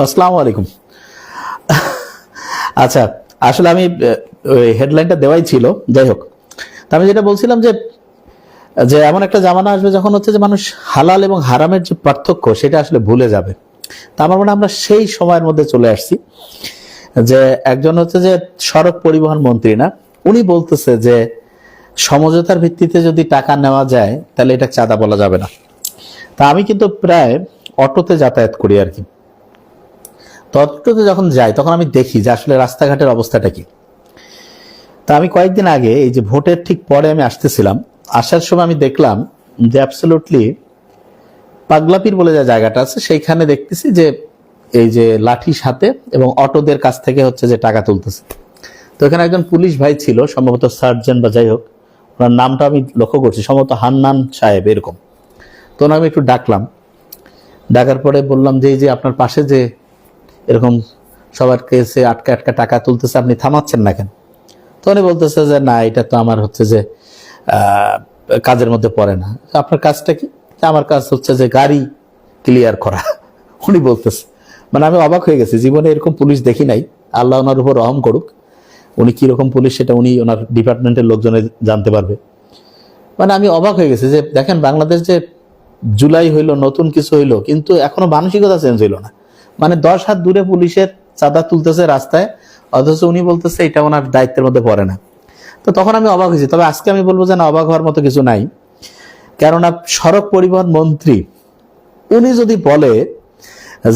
আসসালামু আলাইকুম। আচ্ছা, আসলে আমি ওই হেডলাইনটা দেওয়াই ছিল, যাই হোক। তা আমি যেটা বলছিলাম যে যে এমন একটা জামানা আসবে যখন হচ্ছে যে মানুষ হালাল এবং হারামের যে পার্থক্য সেটা আসলে ভুলে যাবে। তা আমার মনে হয় আমরা সেই সময়ের মধ্যে চলে আসছি, যে একজন হচ্ছে যে সড়ক পরিবহন মন্ত্রী না, উনি বলতেছে যে সমঝোতার ভিত্তিতে যদি টাকা নেওয়া যায় তাহলে এটা চাঁদা বলা যাবে না। তা আমি কিন্তু প্রায় অটোতে যাতায়াত করি আর কি। তো অটোতে যখন যাই তখন আমি দেখি যে আসলে রাস্তাঘাটের অবস্থাটা কি। তা আমি কয়েকদিন আগে এই যে ভোটের ঠিক পরে আমি আসতেছিলাম, আসার সময় আমি দেখলাম যে অ্যাবসলিউটলি পাগলাপীর বলে যে জায়গাটা আছে সেইখানে দেখতেছি যে এই যে লাঠির সাথে এবং অটোদের কাছ থেকে হচ্ছে যে টাকা তুলতেছে। তো এখানে একজন পুলিশ ভাই ছিল, সম্ভবত সার্জেন্ট বা যাই হোক, ওনার নামটা আমি লক্ষ্য করছি, সম্ভবত হান্নান সাহেব এরকম। তো ওনাকে আমি একটু ডাকলাম, ডাকার পরে বললাম যে এই যে আপনার পাশে যে এরকম সবার কেসে আটকা আটকা টাকা তুলতেছে, আপনি থামাচ্ছেন না কেন? তো উনি বলতেছে যে না, এটা তো আমার হচ্ছে যে কাজের মধ্যে পড়ে না। আপনার কাজটা কি? আমার কাজ হচ্ছে যে গাড়ি ক্লিয়ার করা। উনি বলতেছে, মানে আমি অবাক হয়ে গেছি, জীবনে এরকম পুলিশ দেখি নাই। আল্লাহ ওনার উপর রহম করুক, উনি কিরকম পুলিশ সেটা উনি ওনার ডিপার্টমেন্টের লোকজনে জানতে পারবে। মানে আমি অবাক হয়ে গেছি যে দেখেন, বাংলাদেশ যে জুলাই হইলো, নতুন কিছু হইলো, কিন্তু এখনো মানসিকতা চেঞ্জ হইলো না। মানে 10 হাত দূরে পুলিশের চাঁদা তুলতেছে রাস্তায়, অথচ উনি বলতেছে এটা ওনার দায়িত্বের মধ্যে পড়ে না। তো তখন আমি অবাক হয়েছি। তবে আজকে আমি বলবো যে না, অবাক হওয়ার মতো কিছু নাই, কেননা সড়ক পরিবহন মন্ত্রী উনি যদি বলে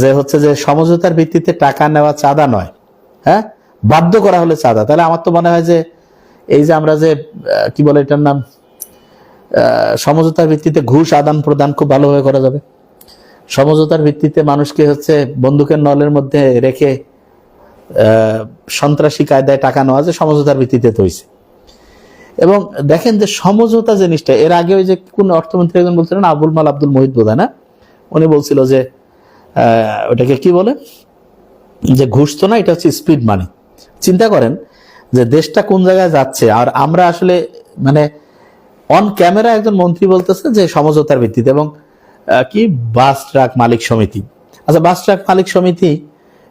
যে হচ্ছে যে সমঝোতার ভিত্তিতে টাকা নেওয়া চাঁদা নয়, হ্যাঁ, বাধ্য করা হলে চাঁদা, তাহলে আমার তো মনে হয় যে এই যে আমরা যে কি বলে এটার নাম, সমঝোতার ভিত্তিতে ঘুষ আদান প্রদান খুব ভালোভাবে করা যাবে। সমঝোতার ভিত্তিতে মানুষকে হচ্ছে বন্দুকের নলের মধ্যে রেখে সন্ত্রাসী কায়দায় টাকা নেওয়া, যে সমঝোতার ভিত্তিতে তো হয়েছে। এবং দেখেন যে সমঝোতা জিনিসটা, এর আগে ওই যে কোন অর্থমন্ত্রী একজন বলছিলেন, আবুল মাল আব্দুল মুহিত বোধহয় না, উনি বলছিল যে ওটাকে কি বলে, যে ঘুষ তো না, এটা হচ্ছে স্পিড মানি। চিন্তা করেন যে দেশটা কোন জায়গায় যাচ্ছে। আর আমরা আসলে মানে অন ক্যামেরা একজন মন্ত্রী বলতেছে যে সমঝোতার ভিত্তিতে, এবং কি বাস ট্রাক মালিক সমিতি। আচ্ছা, বাস ট্রাক মালিক সমিতি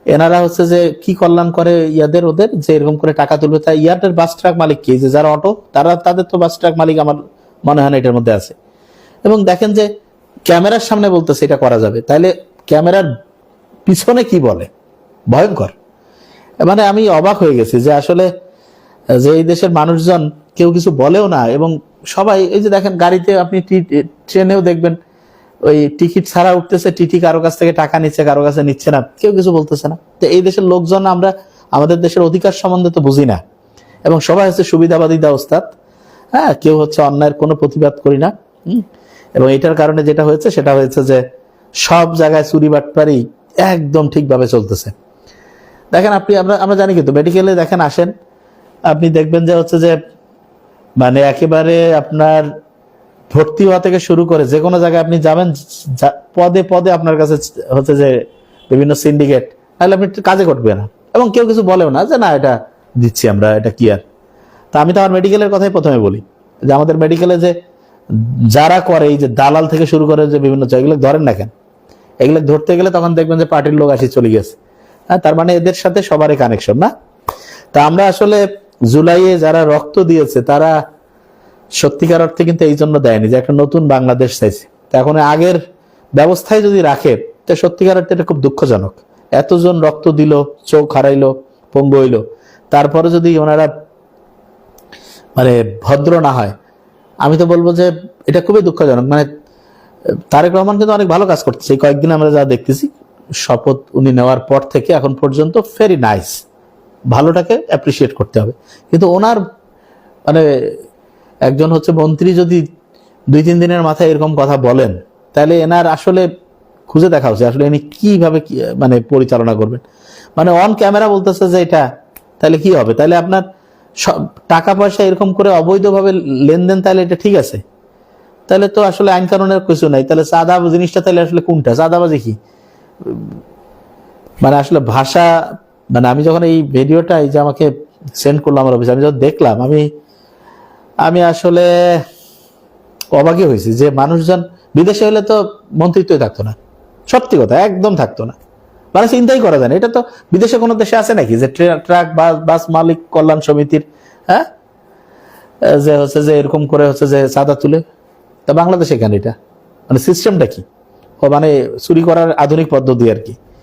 এনারা হচ্ছে যে কি কল্যাণ করে ইয়াদের, ওদের যে এরকম করে টাকা তুলবে, তাই ইয়াদের বাস ট্রাক মালিক কি, যে যারা অটো, তাদের তো বাস ট্রাক মালিক আমার মনে হয় না এটার মধ্যে আছে। এবং দেখেন যে ক্যামেরার সামনে বলতেছে এটা করা যাবে, তাইলে ক্যামেরার পিছনে কি বলে, ভয়ঙ্কর। মানে আমি অবাক হয়ে গেছি যে আসলে যে এই দেশের মানুষজন কেউ কিছু বলেও না, এবং সবাই এই যে দেখেন গাড়িতে, আপনি ট্রেনেও দেখবেন ওই টিকিট ছাড়া উঠতেছে, টিটি কারো কাছ থেকে টাকা নিচ্ছে, কারো কাছে নিচ্ছে না, কেউ কিছু বলতেছে না। তো এই দেশের লোকজন আমরা আমাদের দেশের অধিকার সম্বন্ধে তো বুঝি না, এবং সবাই হচ্ছে সুবিধাবাদী ওস্তাদ। হ্যাঁ, কেউ হচ্ছে অন্যায়ের কোনো প্রতিবাদ করি না। এবং এটার কারণে যেটা হয়েছে সেটা হয়েছে যে সব জায়গায় চুরি বাটপারি একদম ঠিকভাবে চলতেছে। দেখেন আপনি, আমরা জানি, কিন্তু মেডিকেলে দেখেন আসেন, আপনি দেখবেন যে হচ্ছে যে মানে একেবারে আপনার ভর্তি হওয়া থেকে শুরু করে যে কোনো জায়গায় আপনি যাবেন, পদে পদে আপনার কাছে হচ্ছে যে বিভিন্ন সিন্ডিকেট, তাহলে আপনি কাজে করবে না, এবং কেউ কিছু বলেও না যে না এটা দিচ্ছি আমরা, এটা কি আর। তা আমি তো আমার মেডিকেলের কথাই প্রথমে বলি, যে আমাদের মেডিকেলে যে যারা করে, এই যে দালাল থেকে শুরু করে যে বিভিন্ন জায়গাগুলো ধরেন না কেন, এগুলো ধরতে গেলে তখন দেখবেন যে পার্টির লোক আসি চলে গেছে। হ্যাঁ, তার মানে এদের সাথে সবারই কানেকশন না। তা আমরা আসলে জুলাইয়ে যারা রক্ত দিয়েছে তারা সত্যিকার অর্থে কিন্তু এই জন্য দেয়নি যে একটা নতুন বাংলাদেশ চাইছে। তা এখন আগের ব্যবস্থায় যদি রাখে, তো সত্যিকার অর্থে এটা খুব দুঃখজনক। এতজন রক্ত দিল, চোখ হারাইলো, পঙ্গু হইলো, তারপরে যদি ওনারা মানে ভদ্র না হয়, আমি তো বলবো যে এটা খুবই দুঃখজনক। মানে তারেক রহমান কিন্তু অনেক ভালো কাজ করতেছে, এই কয়েকদিন আমরা যা দেখতেছি, শপথ উনি নেওয়ার পর থেকে এখন পর্যন্ত ভেরি নাইস, ভালোটাকে অ্যাপ্রিসিয়েট করতে হবে। কিন্তু ওনার মানে একজন হচ্ছে মন্ত্রী যদি 2-3 দিনের মাথায় এরকম কথা বলেন, তাহলে এনার আসলে খুঁজে দেখা উচিত আসলে ইনি কিভাবে মানে পরিচালনা করবেন। মানে অন ক্যামেরা বলতেছে যে এটা, তাহলে কি হবে? তাহলে আপনার টাকা পয়সা এরকম করে অবৈধভাবে লেনদেন, তাহলে এটা ঠিক আছে? তাহলে তো আসলে আইন কানুনের কিছু নাই। তাহলে চাঁদা জিনিসটা তাহলে আসলে কোনটা, চাঁদাবাজি কি? মানে আসলে ভাষা, মানে আমি যখন এই ভিডিওটা এই যে আমাকে সেন্ড করলাম আমার অফিসে, আমি যখন দেখলাম, আমি আসলে অবাকই হয়েছি যে মানুষজন বিদেশে হলে তো মন্ত্রিত্বই থাকতো না, সত্যি কথা, একদম থাকতো না। মানে চিন্তাই করা যায় না। এটা তো বিদেশে কোনো দেশে আছে নাকি যে ট্রাক বাস মালিক কল্যাণ সমিতির, হ্যাঁ, যে হচ্ছে যে এরকম করে হচ্ছে যে চাঁদা তুলে? তা বাংলাদেশে কেন এটা? মানে সিস্টেমটা কি? ও মানে চুরি করার আধুনিক পদ্ধতি আর কি।